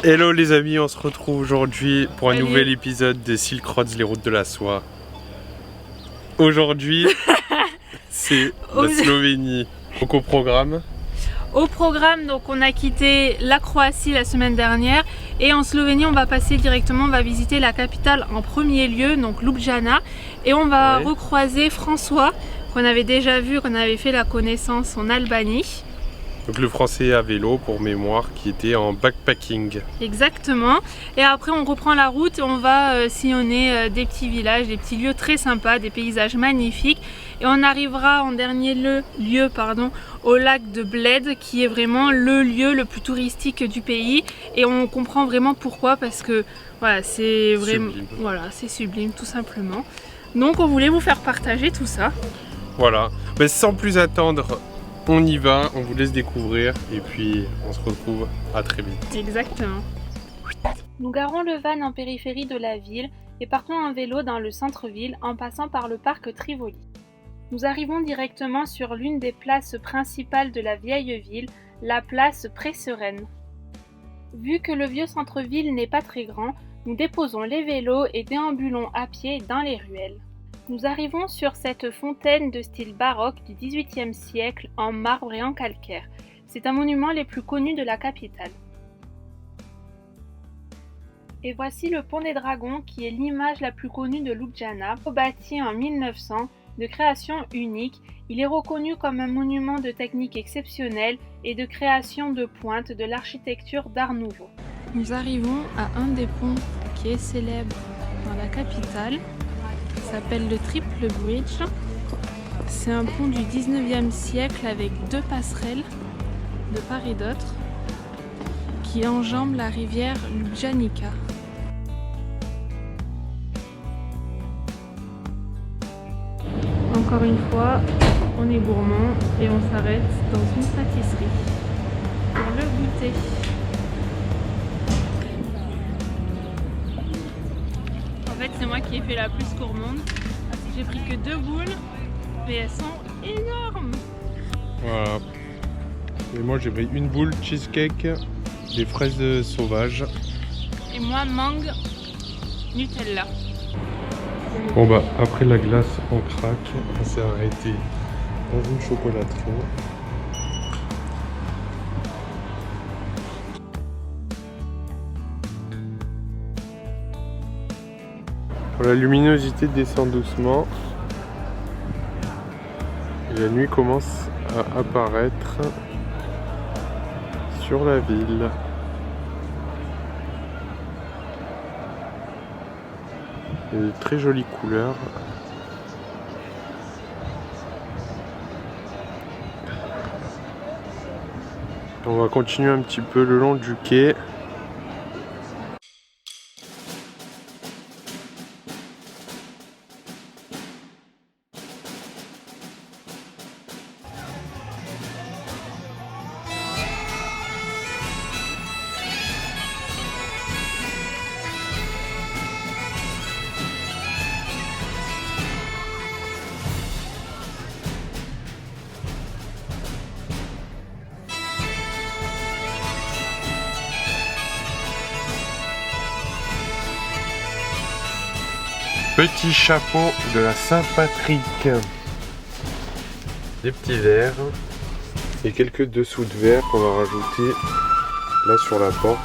Hello les amis, on se retrouve aujourd'hui pour un nouvel épisode de Silk Roads, les routes de la soie. Aujourd'hui, c'est la Slovénie. Donc au programme, donc on a quitté la Croatie la semaine dernière et en Slovénie on va passer directement, on va visiter la capitale en premier lieu, donc Ljubljana, et on va recroiser François qu'on avait déjà vu, qu'on avait fait la connaissance en Albanie. Donc le français à vélo pour mémoire qui était en backpacking. Exactement. Et après on reprend la route et on va sillonner des petits villages, des petits lieux très sympas, des paysages magnifiques. Et on arrivera en dernier lieu au lac de Bled qui est vraiment le lieu le plus touristique du pays. Et on comprend vraiment pourquoi, parce que voilà, c'est vraiment c'est sublime tout simplement. Donc on voulait vous faire partager tout ça. Voilà. Mais sans plus attendre, on y va, on vous laisse découvrir et puis on se retrouve à très vite. Exactement. Nous garons le van en périphérie de la ville et partons en vélo dans le centre-ville en passant par le parc Tivoli. Nous arrivons directement sur l'une des places principales de la vieille ville, la place Presseren. Vu que le vieux centre-ville n'est pas très grand, nous déposons les vélos et déambulons à pied dans les ruelles. Nous arrivons sur cette fontaine de style baroque du XVIIIe siècle en marbre et en calcaire. C'est un monument les plus connus de la capitale. Et voici le pont des Dragons qui est l'image la plus connue de Ljubljana. Bâti en 1900, de création unique, il est reconnu comme un monument de technique exceptionnelle et de création de pointe de l'architecture d'Art Nouveau. Nous arrivons à un des ponts qui est célèbre dans la capitale. Ça s'appelle le Triple Bridge. C'est un pont du 19e siècle avec deux passerelles de part et d'autre qui enjambent la rivière Ljubljanica. Encore une fois, on est gourmand et on s'arrête dans une pâtisserie pour le goûter. En fait, c'est moi qui ai fait la plus gourmande parce que j'ai pris que 2 boules, mais elles sont énormes. Voilà. Et moi j'ai pris une boule cheesecake, des fraises sauvages. Et moi mangue Nutella. Bon bah après la glace en crack, on s'est arrêté dans une chocolaterie. La luminosité descend doucement et la nuit commence à apparaître sur la ville. Il y a de très jolies couleurs. On va continuer un petit peu le long du quai. Petit chapeau de la Saint-Patrick. Des petits verres et quelques dessous de verre qu'on va rajouter là sur la porte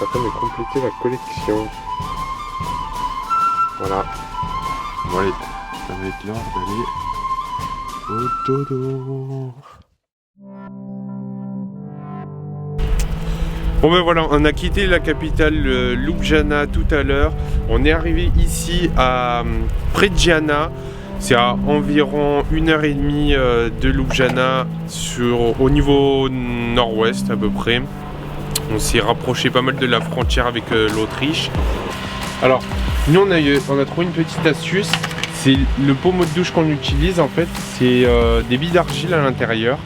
afin de compléter la collection. Voilà. Bon allez, ça va être l'heure d'aller au dodo. Bon ben voilà, on a quitté la capitale Ljubljana tout à l'heure. On est arrivé ici à Predjana. C'est à environ 1h30 de Ljubljana au niveau nord-ouest à peu près. On s'est rapproché pas mal de la frontière avec l'Autriche. Alors, nous on a trouvé une petite astuce. C'est le pommeau de douche qu'on utilise en fait. C'est des billes d'argile à l'intérieur.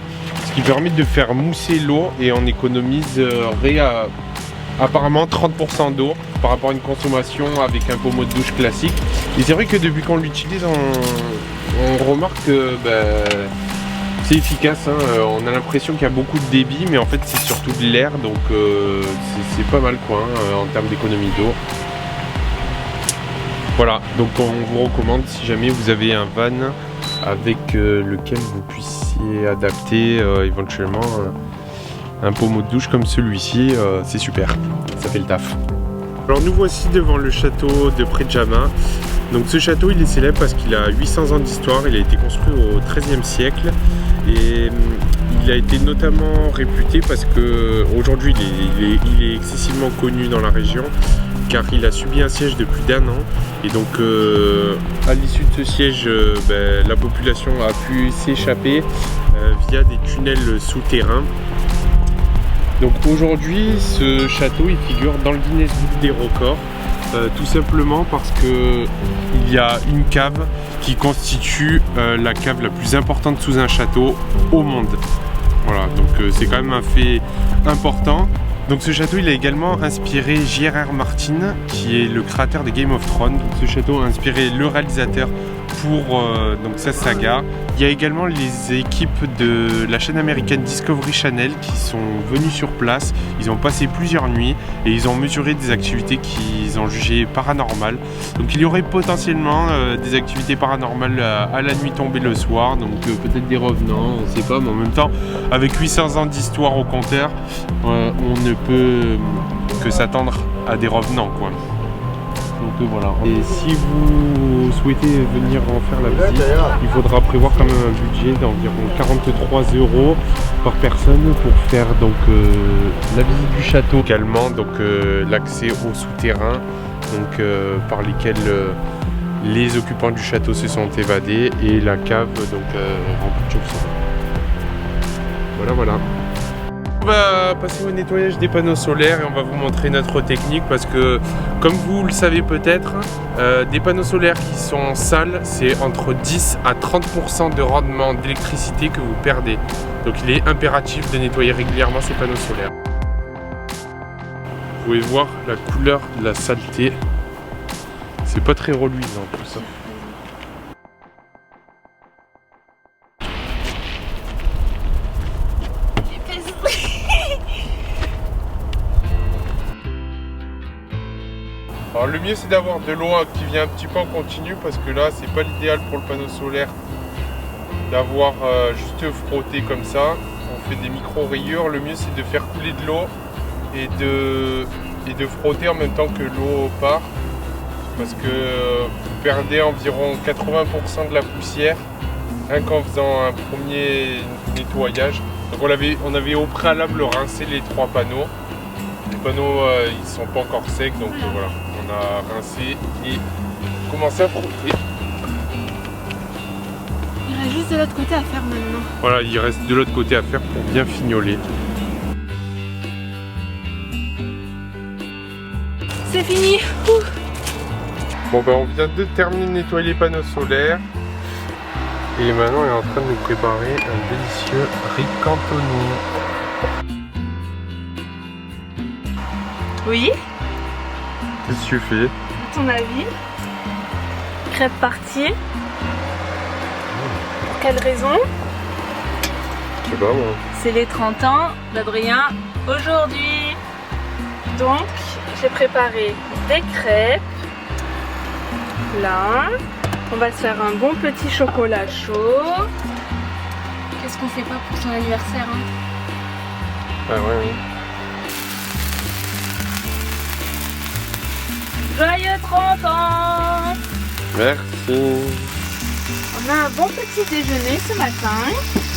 Ce qui permet de faire mousser l'eau et on économiserait apparemment 30% d'eau par rapport à une consommation avec un pommeau de douche classique. Et c'est vrai que depuis qu'on l'utilise, on remarque que C'est efficace, hein. On a l'impression qu'il y a beaucoup de débit, mais en fait c'est surtout de l'air, donc c'est pas mal quoi, hein, en termes d'économie d'eau. Voilà, donc on vous recommande si jamais vous avez un van avec lequel vous puissiez adapter éventuellement un pommeau de douche comme celui-ci, c'est super, ça fait le taf. Alors nous voici devant le château de Predjama. Donc ce château il est célèbre parce qu'il a 800 ans d'histoire, il a été construit au XIIIe siècle et il a été notamment réputé parce que aujourd'hui il est excessivement connu dans la région car il a subi un siège de plus d'1 an et donc à l'issue de ce siège la population a pu s'échapper via des tunnels souterrains. Donc aujourd'hui ce château il figure dans le Guinness Book des records. Tout simplement parce que il y a une cave qui constitue la cave la plus importante sous un château au monde. Voilà, donc c'est quand même un fait important. Donc ce château il a également inspiré J.R.R. Martin qui est le créateur de Game of Thrones. Donc, ce château a inspiré le réalisateur pour donc sa saga. Il y a également les équipes de la chaîne américaine Discovery Channel qui sont venues sur place. Ils ont passé plusieurs nuits et ils ont mesuré des activités qu'ils ont jugées paranormales. Donc il y aurait potentiellement des activités paranormales à la nuit tombée le soir. Donc peut-être des revenants, on ne sait pas. Mais en même temps, avec 800 ans d'histoire au compteur, on ne peut que s'attendre à des revenants quoi. Donc voilà. Et si vous souhaitez venir en faire la visite, il faudra prévoir quand même un budget d'environ 43 € par personne pour faire donc la visite du château, également donc l'accès aux souterrains donc par lesquels les occupants du château se sont évadés et la cave donc remplie de chauves-souris. Voilà. On va passer au nettoyage des panneaux solaires et on va vous montrer notre technique parce que comme vous le savez peut-être, des panneaux solaires qui sont sales, c'est entre 10 à 30% de rendement d'électricité que vous perdez. Donc il est impératif de nettoyer régulièrement ces panneaux solaires. Vous pouvez voir la couleur de la saleté, c'est pas très reluisant tout ça. Alors le mieux c'est d'avoir de l'eau qui vient un petit peu en continu parce que là c'est pas l'idéal pour le panneau solaire d'avoir juste frotté comme ça. On fait des micro rayures, le mieux c'est de faire couler de l'eau et de frotter en même temps que l'eau part parce que vous perdez environ 80% de la poussière rien qu'en faisant un premier nettoyage. Donc on avait au préalable rincé les 3 panneaux. Les panneaux ils sont pas encore secs donc voilà. On a rincé et commencé à frotter. Il reste juste de l'autre côté à faire maintenant. Voilà, il reste de l'autre côté à faire pour bien fignoler. C'est fini. Ouh. Bon on vient de terminer de nettoyer les panneaux solaires. Et maintenant on est en train de nous préparer un délicieux riz cantonais. Oui. Qu'est-ce que tu fais? À ton avis? Crêpe partie. Pour quelle raison? Je sais pas moi. C'est les 30 ans d'Adrien aujourd'hui. Donc j'ai préparé des crêpes. Là. On va se faire un bon petit chocolat chaud. Qu'est-ce qu'on fait pas pour son anniversaire hein? Ah ouais. Joyeux 30 ans! Merci. On a un bon petit déjeuner ce matin.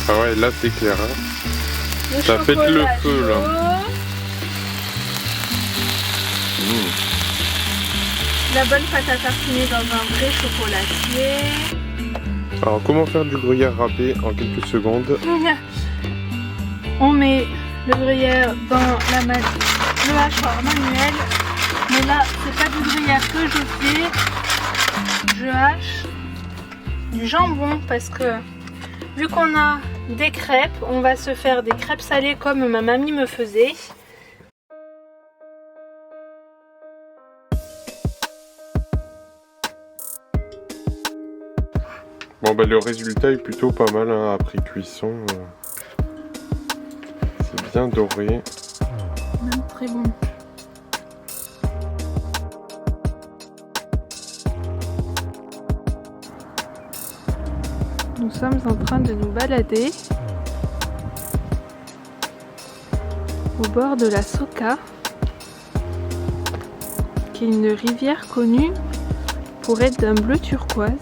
Ah ouais, là c'est clair. Hein. Le Ça fait le feu chaud. là. La bonne pâte à tartiner dans un vrai chocolatier. Alors comment faire du gruyère râpé en quelques secondes? On met le gruyère dans le hachoir manuel. Mais là, c'est pas du gruyère que je fais. Je hache du jambon parce que vu qu'on a des crêpes, on va se faire des crêpes salées comme ma mamie me faisait. Bon bah le résultat est plutôt pas mal hein, après cuisson. C'est bien doré. Même très bon. Nous sommes en train de nous balader au bord de la Soka, qui est une rivière connue pour être d'un bleu turquoise.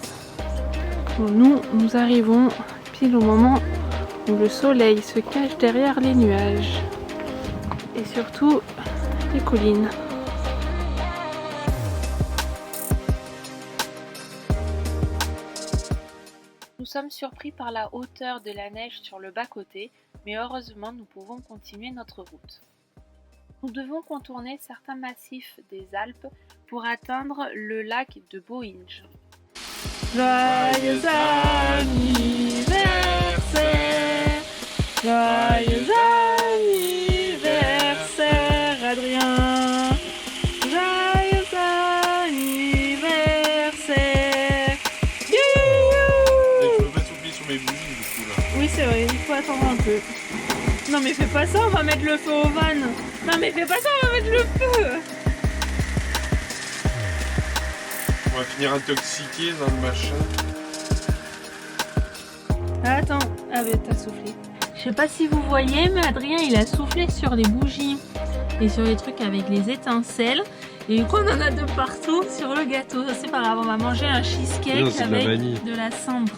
Bon, nous arrivons pile au moment où le soleil se cache derrière les nuages et surtout les collines. Nous sommes surpris par la hauteur de la neige sur le bas-côté, mais heureusement nous pouvons continuer notre route. Nous devons contourner certains massifs des Alpes pour atteindre le lac de Bohinj. Joyeux anniversaire, joyeux anniversaire Adrien, joyeux anniversaire. Je peux pas souffler sur mes bougies du coup là. Oui c'est vrai, il faut attendre un peu. Non mais fais pas ça, on va mettre le feu au van. Non mais fais pas ça, on va mettre le feu. On va finir intoxiqué dans le machin. Ah, attends, ah bah t'as soufflé. Je sais pas si vous voyez, mais Adrien il a soufflé sur les bougies et sur les trucs avec les étincelles. Et du coup on en a de partout sur le gâteau. C'est pas grave, on va manger un cheesecake non, avec de la cendre.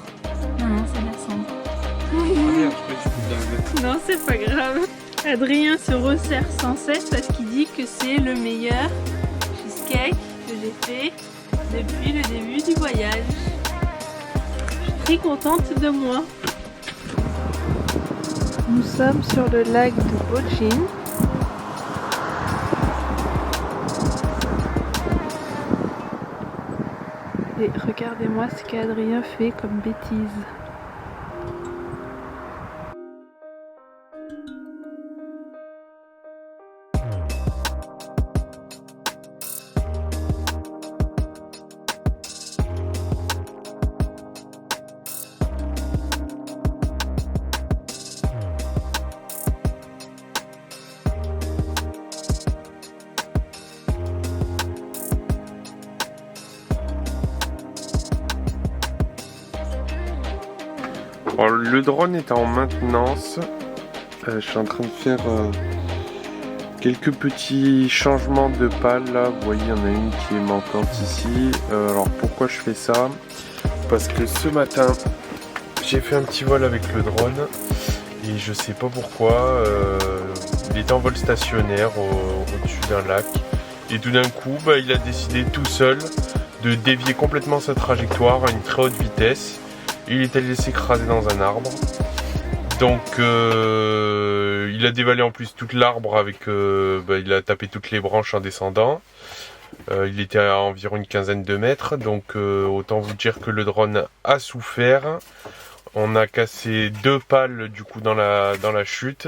Non, c'est de la cendre. Merde, je crois que c'est de la Non, c'est pas grave. Adrien se resserre sans cesse parce qu'il dit que c'est le meilleur cheesecake que j'ai fait depuis le début du voyage. Je suis très contente de moi. Nous sommes sur le lac de Bohinj. Et regardez-moi ce qu'Adrien fait comme bêtise. Alors, le drone est en maintenance. Je suis en train de faire quelques petits changements de pales là. Vous voyez, il y en a une qui est manquante ici. Alors pourquoi je fais ça? Parce que ce matin, j'ai fait un petit vol avec le drone et je sais pas pourquoi. Il était en vol stationnaire au-dessus d'un lac et tout d'un coup, il a décidé tout seul de dévier complètement sa trajectoire à une très haute vitesse. Il est allé s'écraser dans un arbre. Donc il a dévalé en plus toute l'arbre avec il a tapé toutes les branches en descendant. Il était à environ une quinzaine de mètres, donc autant vous dire que le drone a souffert. On a cassé 2 pales du coup dans la chute.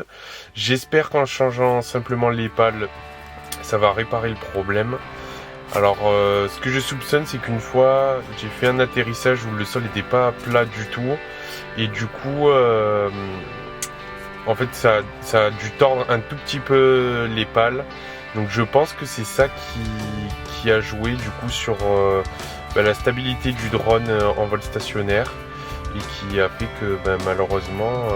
J'espère qu'en changeant simplement les pales, ça va réparer le problème. Alors ce que je soupçonne, c'est qu'une fois j'ai fait un atterrissage où le sol n'était pas plat du tout et du coup en fait ça a dû tordre un tout petit peu les pales, donc je pense que c'est ça qui a joué du coup sur la stabilité du drone en vol stationnaire et qui a fait que malheureusement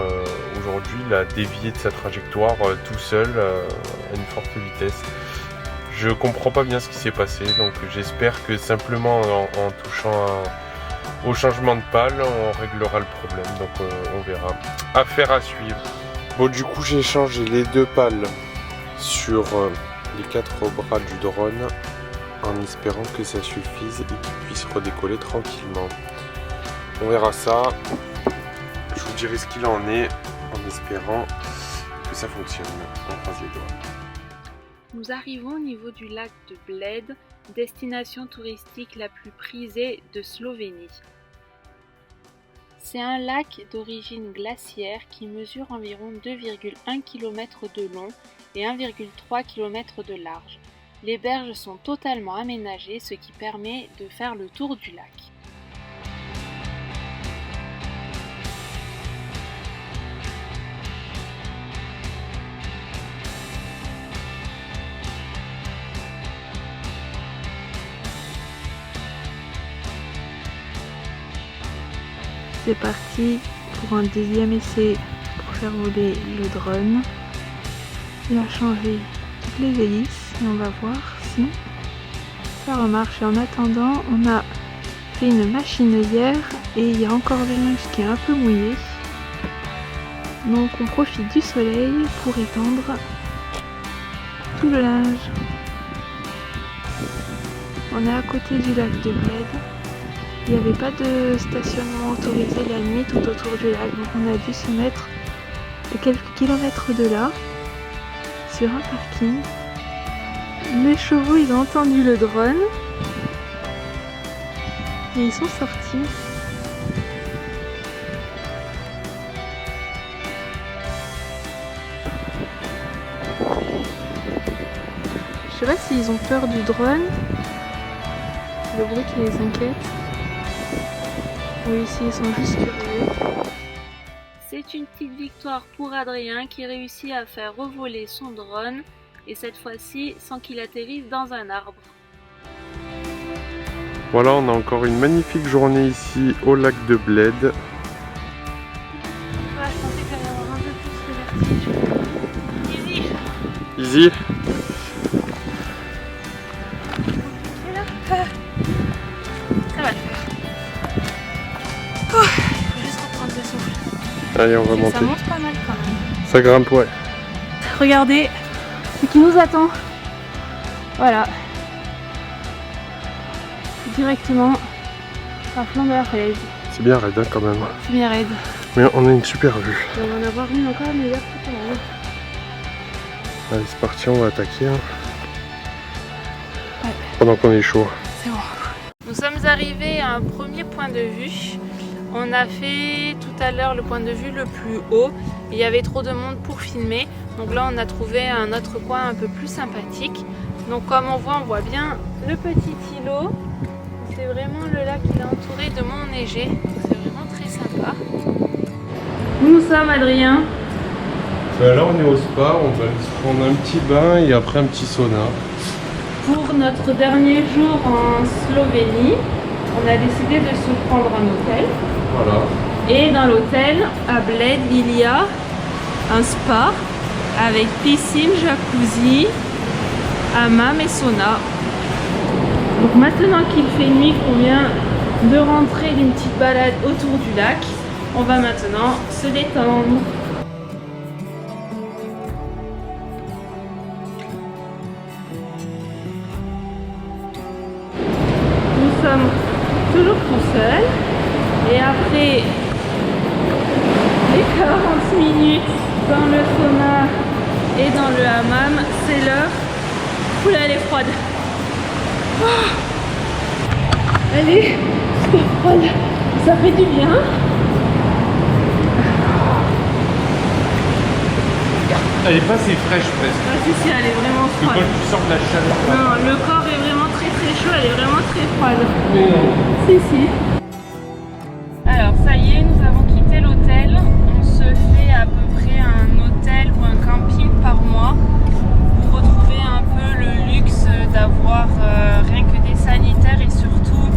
aujourd'hui il a dévié de sa trajectoire tout seul à une forte vitesse. Je comprends pas bien ce qui s'est passé, donc j'espère que simplement en touchant au changement de pale, on réglera le problème, donc on verra. Affaire à suivre. Bon, du coup j'ai changé les 2 pales sur les 4 bras du drone en espérant que ça suffise et qu'il puisse redécoller tranquillement. On verra ça, je vous dirai ce qu'il en est en espérant que ça fonctionne. On croise les doigts. Nous arrivons au niveau du lac de Bled, destination touristique la plus prisée de Slovénie. C'est un lac d'origine glaciaire qui mesure environ 2,1 km de long et 1,3 km de large. Les berges sont totalement aménagées, ce qui permet de faire le tour du lac. C'est parti pour un deuxième essai pour faire voler le drone. Il a changé toutes les hélices et on va voir si ça remarche. Et en attendant, on a fait une machine hier et il y a encore le linge qui est un peu mouillé. Donc on profite du soleil pour étendre tout le linge. On est à côté du lac de Bled. Il n'y avait pas de stationnement autorisé la nuit tout autour du lac, donc on a dû se mettre à quelques kilomètres de là, sur un parking. Les chevaux, ils ont entendu le drone et ils sont sortis. Je sais pas s'ils ont peur du drone, le bruit qui les inquiète. Oui, ici ils sont juste curieux. C'est une petite victoire pour Adrien qui réussit à faire revoler son drone et cette fois-ci sans qu'il atterrisse dans un arbre. Voilà, on a encore une magnifique journée ici au lac de Bled. Ouais, je pensais qu'il allait y avoir un peu plus de vertige. Easy. Easy. Ça va le faire. Oh, faut juste reprendre le souffle. Allez, on va Et monter. ça monte pas mal quand même. Ça grimpe, ouais. Regardez ce qui nous attend. Voilà. Directement à flanc de la falaise. C'est bien raide hein, quand même. C'est bien raide. Mais on a une super vue. On va en avoir une encore meilleure que tout le monde. Allez, c'est parti, on va attaquer. Hein. Ouais. Pendant qu'on est chaud. C'est bon. Nous sommes arrivés à un premier point de vue. On a fait tout à l'heure le point de vue le plus haut. Il y avait trop de monde pour filmer. Donc là, on a trouvé un autre coin un peu plus sympathique. Donc comme on voit bien le petit îlot. C'est vraiment le lac qui est entouré de monts enneigés. Donc c'est vraiment très sympa. Où nous sommes, Adrien? Là, on est au spa. On va se prendre un petit bain et après un petit sauna. Pour notre dernier jour en Slovénie, on a décidé de se prendre un hôtel. Voilà. Et dans l'hôtel, à Bled, il y a un spa avec piscine, jacuzzi, hammam et sauna. Donc maintenant qu'il fait nuit, qu'on vient de rentrer d'une petite balade autour du lac, on va maintenant se détendre. Nous sommes toujours tout seuls et après les 40 minutes dans le sauna et dans le hammam, c'est l'heure. Oula, elle est froide. Oh, elle est super froide. Ça fait du bien. Elle est pas si fraîche presque. Ah si, elle est vraiment Quand froide. tu sors de la chaleur. Non, le corps est vraiment très chaud, elle est vraiment très froide. Mais non. Si. Alors ça y est, nous avons quitté l'hôtel. On se fait à peu près un hôtel ou un camping par mois pour retrouver un peu le luxe d'avoir rien que des sanitaires et surtout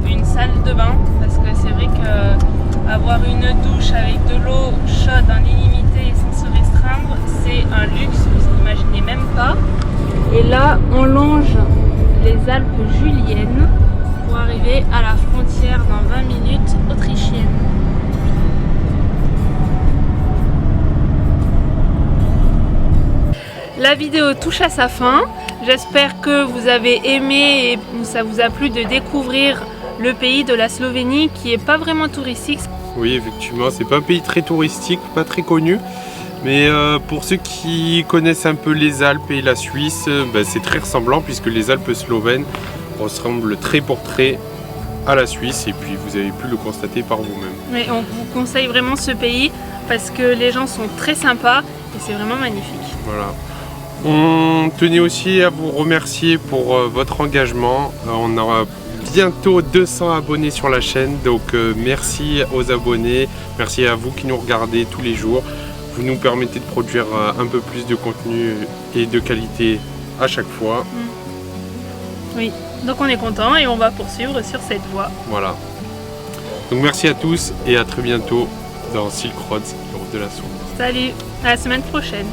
une salle de bain. Parce que c'est vrai que avoir une douche avec de l'eau chaude en illimité et sans se restreindre, c'est un luxe, vous n'imaginez même pas. Et là, on longe les Alpes juliennes pour arriver à la frontière dans 20 minutes autrichienne. La vidéo touche à sa fin. J'espère que vous avez aimé et ça vous a plu de découvrir le pays de la Slovénie qui est pas vraiment touristique. Oui, effectivement, c'est pas un pays très touristique, pas très connu. Mais pour ceux qui connaissent un peu les Alpes et la Suisse, c'est très ressemblant puisque les Alpes slovènes ressemblent trait pour trait à la Suisse et puis vous avez pu le constater par vous-même. Mais on vous conseille vraiment ce pays parce que les gens sont très sympas et c'est vraiment magnifique. Voilà. On tenait aussi à vous remercier pour votre engagement. On aura bientôt 200 abonnés sur la chaîne, donc merci aux abonnés, merci à vous qui nous regardez tous les jours. Vous nous permettez de produire un peu plus de contenu et de qualité à chaque fois. Oui, donc on est content et on va poursuivre sur cette voie. Voilà. Donc merci à tous et à très bientôt dans Silk Roads, la route de la soie. Salut, à la semaine prochaine.